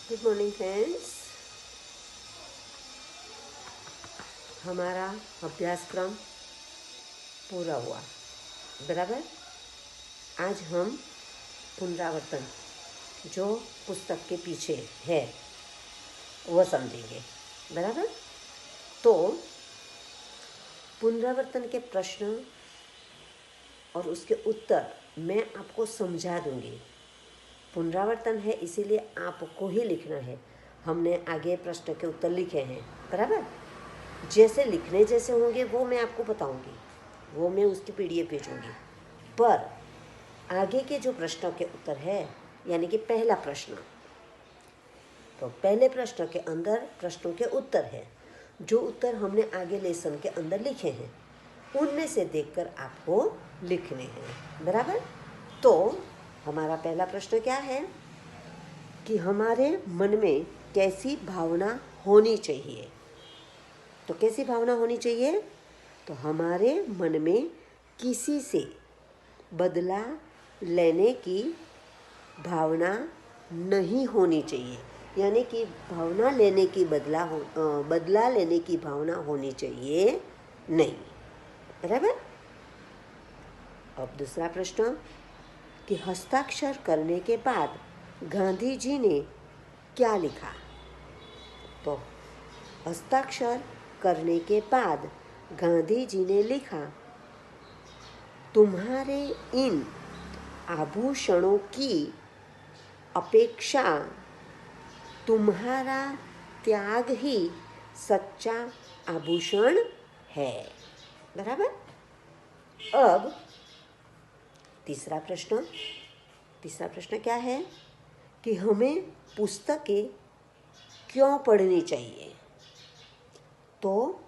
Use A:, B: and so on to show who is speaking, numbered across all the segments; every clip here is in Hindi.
A: Good morning friends. हमारा अभ्यासक्रम पूरा हुआ, बराबर। आज हम पुनरावर्तन जो पुस्तक के पीछे है वह समझेंगे, बराबर। तो पुनरावर्तन के प्रश्न और उसके उत्तर मैं आपको समझा दूंगी। पुनरावर्तन है इसीलिए आपको ही लिखना है। हमने आगे प्रश्न के उत्तर लिखे हैं, बराबर। जैसे लिखने जैसे होंगे वो मैं आपको बताऊंगी, वो मैं उसकी पीडीएफ भेजूंगी। पर आगे के जो प्रश्नों के उत्तर है, यानी कि पहला प्रश्न, तो पहले प्रश्न के अंदर प्रश्नों के उत्तर है। जो उत्तर हमने आगे लेसन के अंदर लिखे हैं उनमें से देखकर आपको लिखने हैं, बराबर। तो हमारा पहला प्रश्न क्या है कि हमारे मन में कैसी भावना होनी चाहिए। तो कैसी भावना होनी चाहिए? तो हमारे मन में किसी से बदला लेने की भावना नहीं होनी चाहिए, यानी कि भावना लेने की बदला लेने की भावना होनी चाहिए नहीं, बराबर। अब दूसरा प्रश्न कि हस्ताक्षर करने के बाद गांधी जी ने क्या लिखा। तो हस्ताक्षर करने के बाद गांधी जी ने लिखा, तुम्हारे इन आभूषणों की अपेक्षा तुम्हारा त्याग ही सच्चा आभूषण है, बराबर। अब तीसरा प्रश्न क्या है कि हमें पुस्तकें क्यों पढ़नी चाहिए। तो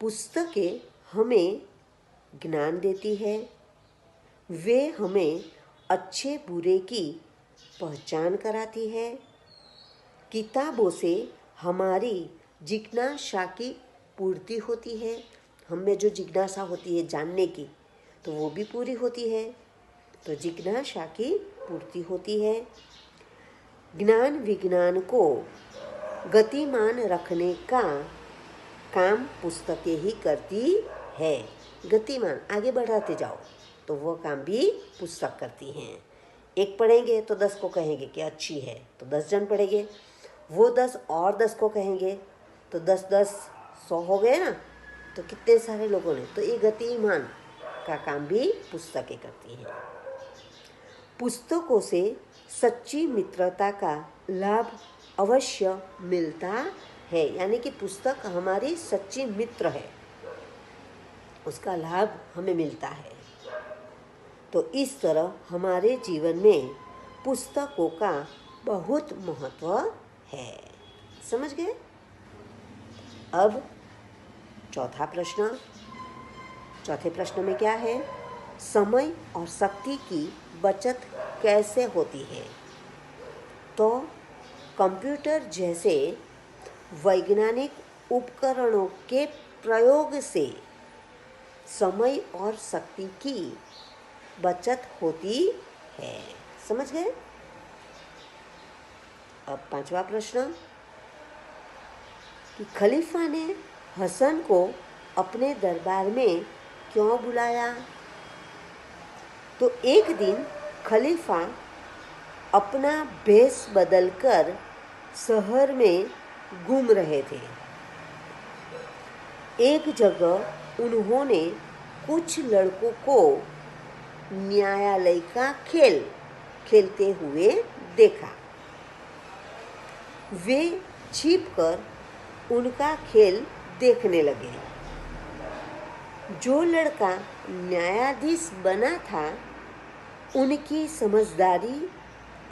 A: पुस्तकें हमें ज्ञान देती है, वे हमें अच्छे बुरे की पहचान कराती है, किताबों से हमारी जिज्ञासा की पूर्ति होती है। हम में जो जिज्ञासा होती है जानने की, तो वो भी पूरी होती है। तो जिज्ञासा की पूर्ति होती है। ज्ञान विज्ञान को गतिमान रखने का काम पुस्तकें ही करती है। गतिमान आगे बढ़ाते जाओ तो वो काम भी पुस्तक करती हैं। एक पढ़ेंगे तो 10 को कहेंगे कि अच्छी है, तो 10 जन पढ़ेंगे, वो 10 और 10 को कहेंगे तो 10 10 100 हो गए ना। तो कितने सारे लोगों ने, तो ये गतिमान का काम भी पुस्तकें करती हैं। पुस्तकों से सच्ची मित्रता का लाभ अवश्य मिलता है, यानी कि पुस्तक हमारी सच्ची मित्र है, उसका लाभ हमें मिलता है। तो इस तरह हमारे जीवन में पुस्तकों का बहुत महत्व है। समझ गए? अब चौथे प्रश्न में क्या है, समय और शक्ति की बचत कैसे होती है। तो कंप्यूटर जैसे वैज्ञानिक उपकरणों के प्रयोग से समय और शक्ति की बचत होती है। समझ गए? अब पांचवा प्रश्न कि खलीफा ने हसन को अपने दरबार में क्यों बुलाया। तो एक दिन खलीफा अपना भेष बदलकर शहर में घूम रहे थे। एक जगह उन्होंने कुछ लड़कों को न्यायालय का खेल खेलते हुए देखा। वे छिपकर उनका खेल देखने लगे। जो लड़का न्यायाधीश बना था, उनकी समझदारी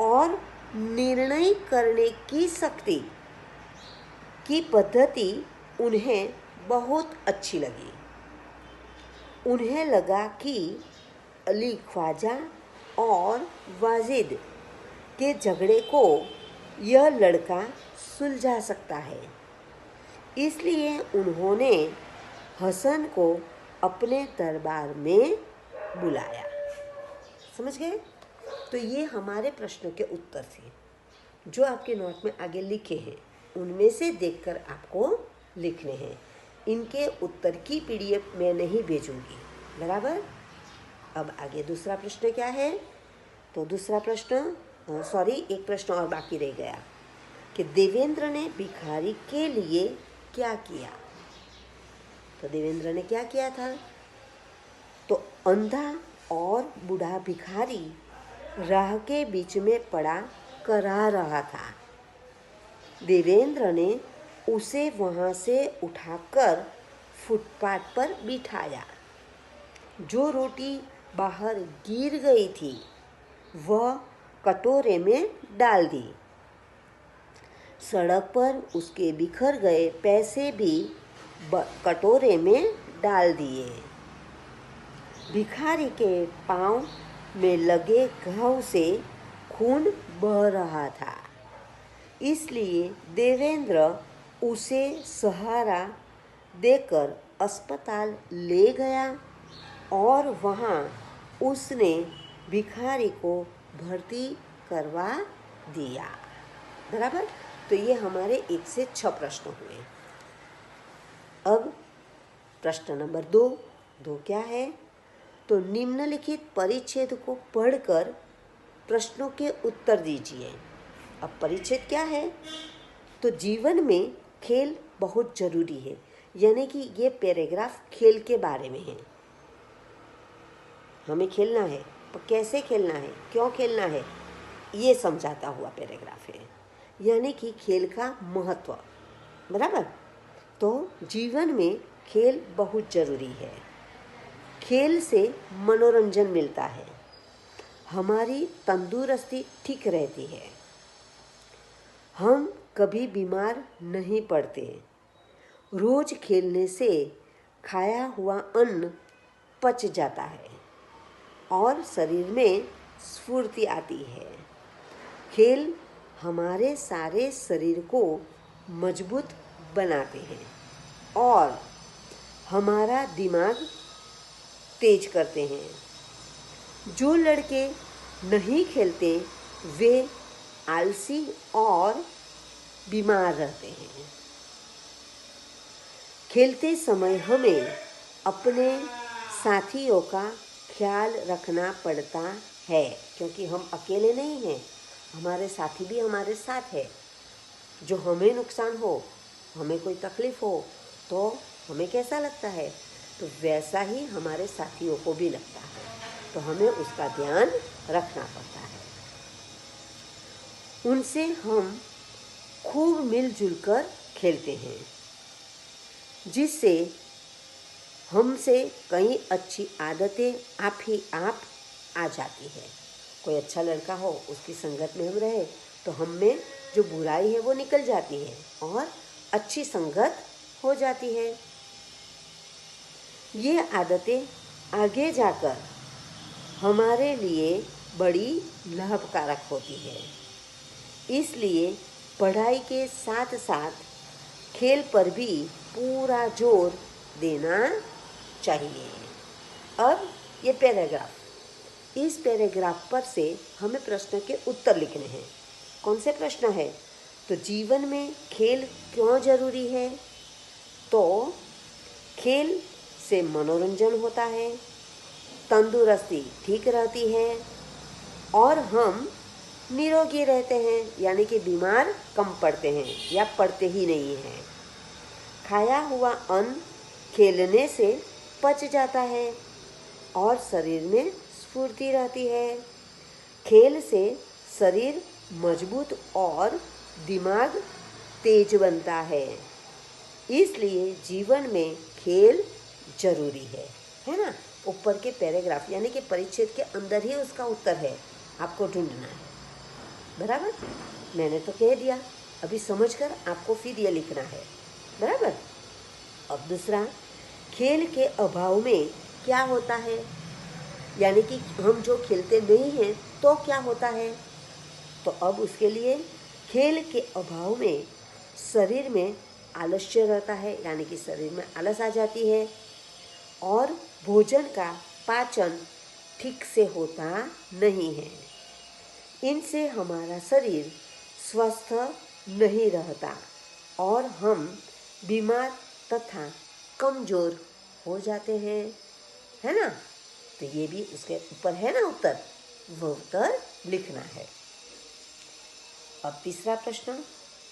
A: और निर्णय करने की शक्ति की पद्धति उन्हें बहुत अच्छी लगी। उन्हें लगा कि अली ख्वाजा और वाजिद के झगड़े को यह लड़का सुलझा सकता है। इसलिए उन्होंने हसन को अपने दरबार में बुलाया। समझ गए? तो ये हमारे प्रश्नों के उत्तर थे। जो आपके नोट में आगे लिखे हैं उनमें से देखकर आपको लिखने हैं। इनके उत्तर की पीडीएफ मैं नहीं भेजूंगी, बराबर। अब आगे दूसरा प्रश्न क्या है? तो दूसरा प्रश्न एक प्रश्न और बाकी रह गया कि देवेंद्र ने भिखारी के लिए क्या किया। तो देवेंद्र ने क्या किया था? तो अंधा और बूढ़ा भिखारी राह के बीच में पड़ा करा रहा था। देवेंद्र ने उसे वहाँ से उठाकर फुटपाथ पर बिठाया। जो रोटी बाहर गिर गई थी वह कटोरे में डाल दी। सड़क पर उसके बिखर गए पैसे भी कटोरे में डाल दिए। भिखारी के पांव में लगे घाव से खून बह रहा था, इसलिए देवेंद्र उसे सहारा देकर अस्पताल ले गया और वहाँ उसने भिखारी को भर्ती करवा दिया, बराबर। तो ये हमारे 1 से 6 प्रश्न हुए। अब प्रश्न नंबर 2 क्या है? तो निम्नलिखित परिच्छेद को पढ़कर प्रश्नों के उत्तर दीजिए। अब परिच्छेद क्या है? तो जीवन में खेल बहुत जरूरी है, यानी कि ये पैराग्राफ खेल के बारे में है। हमें खेलना है, पर कैसे खेलना है, क्यों खेलना है, ये समझाता हुआ पैराग्राफ है, यानी कि खेल का महत्व, बराबर। तो जीवन में खेल बहुत जरूरी है। खेल से मनोरंजन मिलता है, हमारी तंदुरुस्ती ठीक रहती है, हम कभी बीमार नहीं पड़ते। रोज खेलने से खाया हुआ अन्न पच जाता है और शरीर में स्फूर्ति आती है। खेल हमारे सारे शरीर को मजबूत बनाते हैं और हमारा दिमाग तेज करते हैं। जो लड़के नहीं खेलते वे आलसी और बीमार रहते हैं। खेलते समय हमें अपने साथियों का ख्याल रखना पड़ता है, क्योंकि हम अकेले नहीं हैं, हमारे साथी भी हमारे साथ है। जो हमें नुकसान हो, हमें कोई तकलीफ हो तो हमें कैसा लगता है, तो वैसा ही हमारे साथियों को भी लगता है, तो हमें उसका ध्यान रखना पड़ता है। उनसे हम खूब मिलजुल कर खेलते हैं, जिससे हमसे कई अच्छी आदतें आप ही आप आ जाती है। कोई अच्छा लड़का हो, उसकी संगत में हम रहे तो हम में जो बुराई है वो निकल जाती है और अच्छी संगत हो जाती है। ये आदतें आगे जाकर हमारे लिए बड़ी लाभकारक होती है। इसलिए पढ़ाई के साथ साथ खेल पर भी पूरा जोर देना चाहिए। अब ये पैराग्राफ, इस पैराग्राफ पर से हमें प्रश्न के उत्तर लिखने हैं। कौन से प्रश्न है? तो जीवन में खेल क्यों जरूरी है? तो खेल से मनोरंजन होता है, तंदुरुस्ती ठीक रहती है और हम निरोगी रहते हैं, यानी कि बीमार कम पड़ते हैं या पड़ते ही नहीं हैं। खाया हुआ अन्न खेलने से पच जाता है और शरीर में स्फूर्ति रहती है। खेल से शरीर मजबूत और दिमाग तेज बनता है, इसलिए जीवन में खेल जरूरी है ना। ऊपर के पैराग्राफ यानी कि परिच्छेद के अंदर ही उसका उत्तर है, आपको ढूंढना है, बराबर। मैंने तो कह दिया, अभी समझकर आपको फिर ये लिखना है, बराबर। अब दूसरा, खेल के अभाव में क्या होता है, यानी कि हम जो खेलते नहीं हैं तो क्या होता है। तो अब उसके लिए खेल के अभाव में शरीर में आलस्य रहता है, यानी कि शरीर में आलस आ जाती है और भोजन का पाचन ठीक से होता नहीं है। इनसे हमारा शरीर स्वस्थ नहीं रहता और हम बीमार तथा कमजोर हो जाते हैं, है ना। तो ये भी उसके ऊपर है ना उत्तर, वो उत्तर लिखना है। अब तीसरा प्रश्न,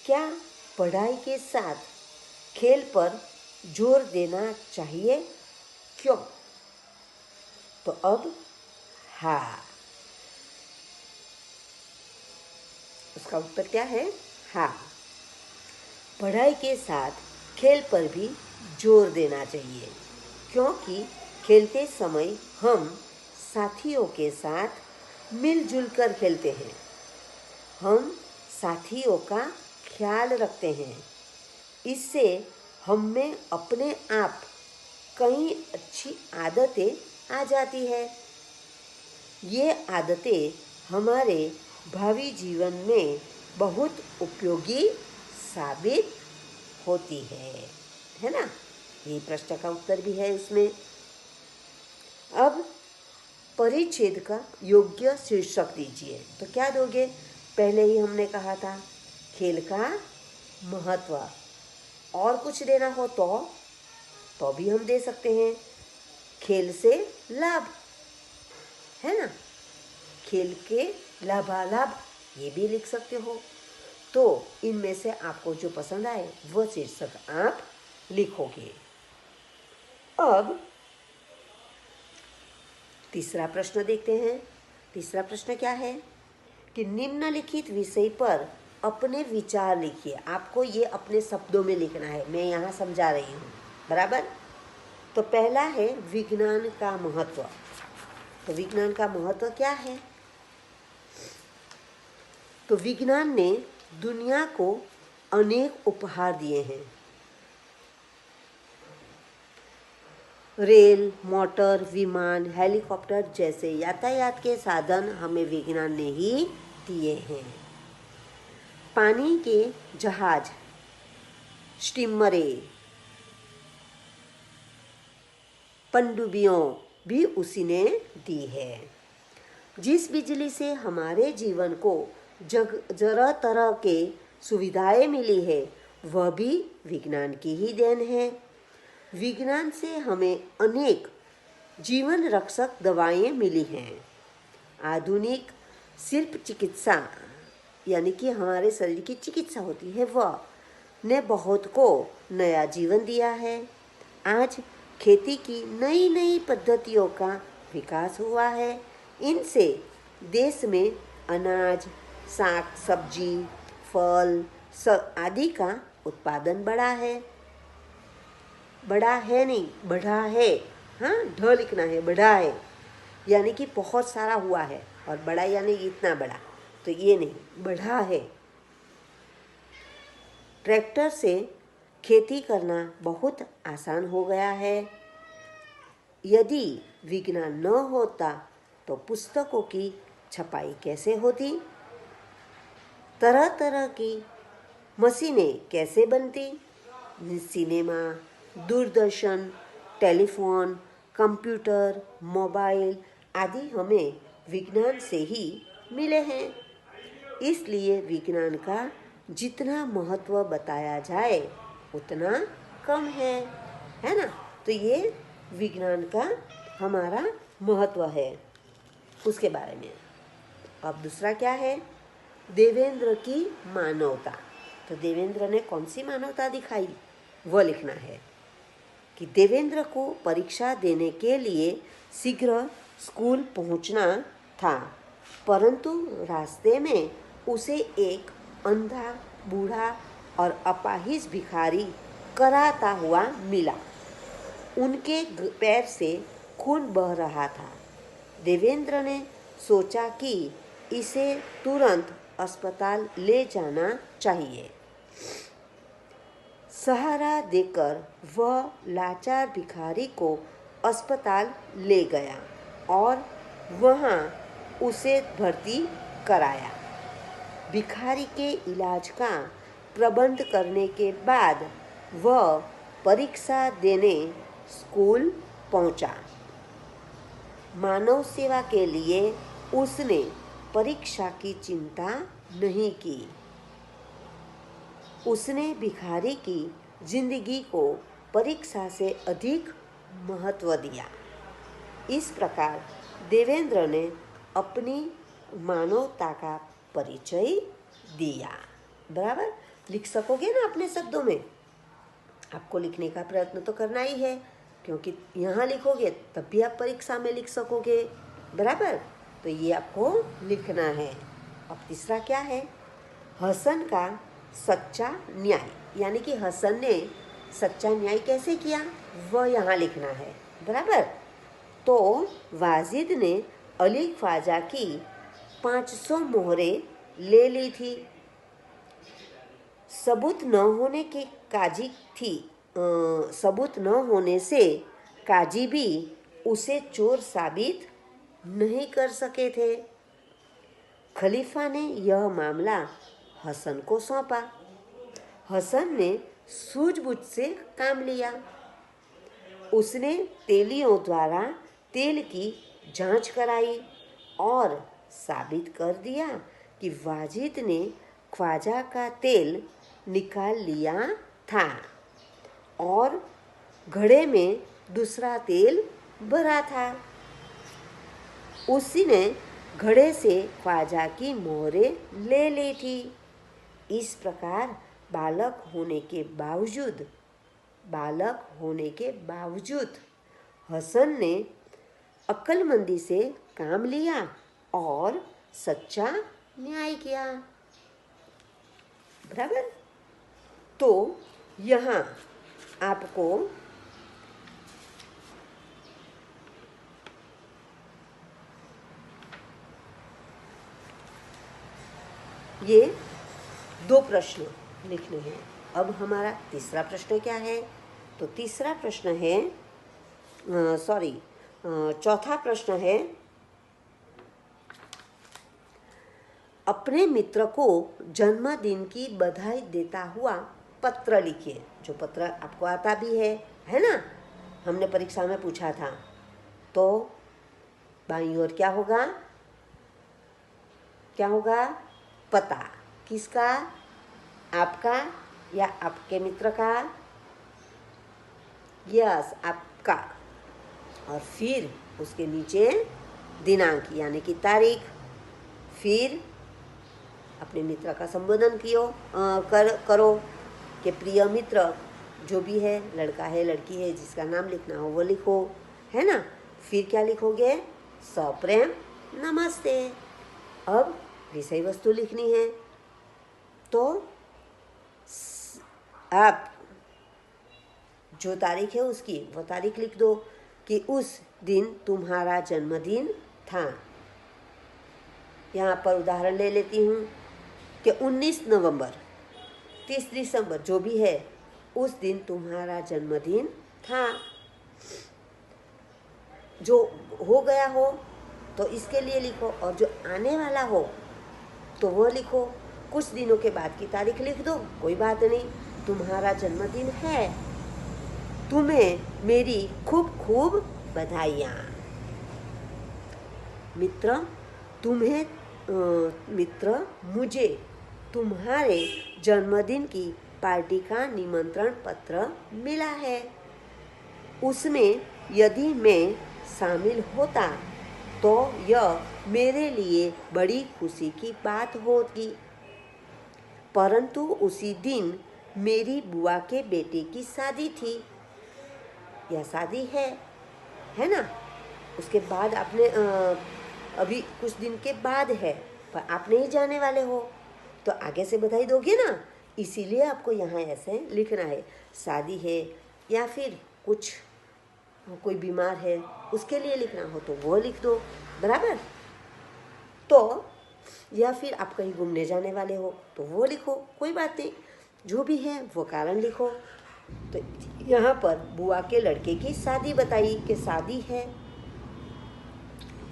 A: क्या पढ़ाई के साथ खेल पर जोर देना चाहिए, क्यों? तो अब हाँ, उसका उत्तर क्या है? हाँ, पढ़ाई के साथ खेल पर भी जोर देना चाहिए, क्योंकि खेलते समय हम साथियों के साथ मिलजुल कर खेलते हैं। हम साथियों का ख्याल रखते हैं। इससे हम में अपने आप कई अच्छी आदतें आ जाती है। ये आदतें हमारे भावी जीवन में बहुत उपयोगी साबित होती है ना। ये प्रश्न का उत्तर भी है उसमें। अब परिच्छेद का योग्य शीर्षक दीजिए। तो क्या दोगे? पहले ही हमने कहा था खेल का महत्व, और कुछ देना हो तो भी हम दे सकते हैं। खेल से लाभ, है ना, खेल के लाभालाभ ये भी लिख सकते हो। तो इनमें से आपको जो पसंद आए वो शीर्षक आप लिखोगे। अब तीसरा प्रश्न देखते हैं। तीसरा प्रश्न क्या है कि निम्नलिखित विषय पर अपने विचार लिखिए। आपको ये अपने शब्दों में लिखना है, मैं यहाँ समझा रही हूँ, बराबर। तो पहला है विज्ञान का महत्व। तो विज्ञान का महत्व क्या है? तो विज्ञान ने दुनिया को अनेक उपहार दिए हैं। रेल, मोटर, विमान, हेलीकॉप्टर जैसे यातायात के साधन हमें विज्ञान ने ही दिए हैं। पानी के जहाज, स्टीमरें, पनडुब्बियों भी उसी ने दी है। जिस बिजली से हमारे जीवन को जरा तरह के सुविधाएं मिली है वह भी विज्ञान की ही देन है। विज्ञान से हमें अनेक जीवन रक्षक दवाएं मिली हैं। आधुनिक शिल्प चिकित्सा यानी कि हमारे शरीर की चिकित्सा होती है वह ने बहुत को नया जीवन दिया है। आज खेती की नई नई पद्धतियों का विकास हुआ है। इनसे देश में अनाज, साग सब्जी, फल आदि का उत्पादन बढ़ा है। बढ़ा है नहीं, बढ़ा है, हाँ, ढ लिखना है, बढ़ा है यानी कि बहुत सारा हुआ है, और बड़ा यानी इतना बड़ा, तो ये नहीं, बढ़ा है। ट्रैक्टर से खेती करना बहुत आसान हो गया है। यदि विज्ञान न होता तो पुस्तकों की छपाई कैसे होती? तरह तरह की मशीनें कैसे बनती? Cinema, Doordarshan, telephone, computer, mobile आदि हमें विज्ञान से ही मिले हैं। इसलिए विज्ञान का जितना महत्व बताया जाए उतना कम है ना। तो ये विज्ञान का हमारा महत्व है उसके बारे में। अब दूसरा क्या है? देवेंद्र की मानवता। तो देवेंद्र ने कौन सी मानवता दिखाई वह लिखना है कि देवेंद्र को परीक्षा देने के लिए शीघ्र स्कूल पहुंचना था, परंतु रास्ते में उसे एक अंधा, बूढ़ा और अपाहिज भिखारी कराता हुआ मिला। उनके पैर से खून बह रहा था। देवेंद्र ने सोचा कि इसे तुरंत अस्पताल ले जाना चाहिए। सहारा देकर वह लाचार भिखारी को अस्पताल ले गया और वहां उसे भर्ती कराया। भिखारी के इलाज का प्रबंध करने के बाद वह परीक्षा देने स्कूल पहुंचा। मानव सेवा के लिए उसने परीक्षा की चिंता नहीं की। उसने भिखारी की जिंदगी को परीक्षा से अधिक महत्व दिया। इस प्रकार देवेंद्र ने अपनी मानवता का परिचय दिया। बराबर लिख सकोगे ना अपने शब्दों में? आपको लिखने का प्रयत्न तो करना ही है, क्योंकि यहाँ लिखोगे तब भी आप परीक्षा में लिख सकोगे। बराबर, तो ये आपको लिखना है। अब तीसरा क्या है? हसन का सच्चा न्याय, यानी कि हसन ने सच्चा न्याय कैसे किया वह यहाँ लिखना है। बराबर, तो वाजिद ने अली ख्वाजा की 500 मोहरें ले ली थी। सबूत न होने की काजी थी, सबूत न होने से काजी भी उसे चोर साबित नहीं कर सके थे। खलीफा ने यह मामला हसन को सौंपा। हसन ने सूझबूझ से काम लिया। उसने तेलियों द्वारा तेल की जांच कराई और साबित कर दिया कि वाजिद ने ख्वाजा का तेल निकाल लिया था और घड़े में दूसरा तेल भरा था। उसी ने घड़े से ख्वाजा की मोहरें ले ली थी। इस प्रकार बालक होने के बावजूद हसन ने अक्लमंदी से काम लिया और सच्चा न्याय किया। बराबर, तो यहाँ आपको ये 2 प्रश्न लिखने हैं। अब हमारा तीसरा प्रश्न क्या है? तो तीसरा प्रश्न है चौथा प्रश्न है, अपने मित्र को जन्मदिन की बधाई देता हुआ पत्र लिखिए। जो पत्र आपको आता भी है ना? हमने परीक्षा में पूछा था। तो बाईं ओर क्या होगा? पता। किसका? आपका या आपके मित्र का? यस, आपका। और फिर उसके नीचे दिनांक यानी कि तारीख। फिर अपने मित्र का संबोधन करो कि प्रिय मित्र, जो भी है, लड़का है लड़की है, जिसका नाम लिखना हो वो लिखो, है ना? फिर क्या लिखोगे? सप्रेम नमस्ते। अब विषय वस्तु लिखनी है, तो आप जो तारीख है उसकी वो तारीख लिख दो कि उस दिन तुम्हारा जन्मदिन था। यहाँ पर उदाहरण ले लेती हूँ कि 19 नवंबर, 30 दिसंबर, जो भी है, उस दिन तुम्हारा जन्मदिन था। जो हो गया हो तो इसके लिए लिखो, और जो आने वाला हो तो वो लिखो। कुछ दिनों के बाद की तारीख लिख दो, कोई बात नहीं। तुम्हारा जन्मदिन है, तुम्हें मेरी खूब खूब बधाइयाँ। मित्र, मुझे तुम्हारे जन्मदिन की पार्टी का निमंत्रण पत्र मिला है। उसमें यदि मैं शामिल होता तो यह मेरे लिए बड़ी खुशी की बात होगी, परंतु उसी दिन मेरी बुआ के बेटे की शादी थी। यह शादी है ना? उसके बाद आपने अभी कुछ दिन के बाद है, पर आप नहीं जाने वाले हो, तो आगे से बधाई दोगे ना? इसीलिए आपको यहाँ ऐसे लिखना है। शादी है या फिर कोई बीमार है, उसके लिए लिखना हो तो वो लिख दो। बराबर, तो या फिर आप कहीं घूमने जाने वाले हो तो वो लिखो, कोई बात नहीं। जो भी है वो कारण लिखो। तो यहाँ पर बुआ के लड़के की शादी बताई कि शादी है,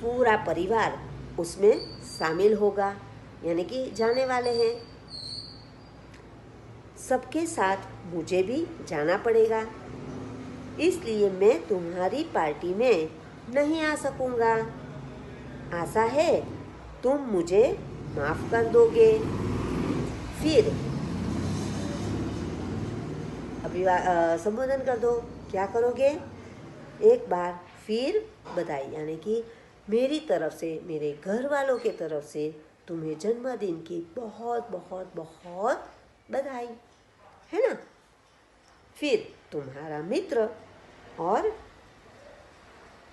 A: पूरा परिवार उसमें शामिल होगा, यानी कि जाने वाले हैं। सबके साथ मुझे भी जाना पड़ेगा, इसलिए मैं तुम्हारी पार्टी में नहीं आ सकूंगा। आशा है तुम मुझे माफ कर दोगे। फिर संबोधन कर दो। क्या करोगे? एक बार फिर बधाई, यानी कि मेरी तरफ से, मेरे घर वालों के तरफ से तुम्हें जन्मदिन की बहुत बहुत बहुत बधाई, है ना। फिर तुम्हारा मित्र और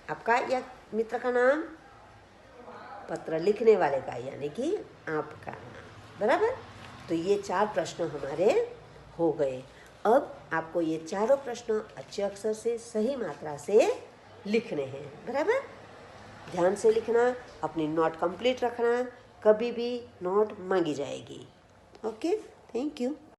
A: आपका या मित्र का नाम, पत्र लिखने वाले का यानी कि आपका नाम, बराबर। तो ये 4 प्रश्न हमारे हो गए। अब आपको ये चारों प्रश्न अच्छे अक्षर से सही मात्रा से लिखने हैं, बराबर। ध्यान से लिखना, अपनी नोट कंप्लीट रखना, कभी भी नोट मांगी जाएगी। Okay, thank you.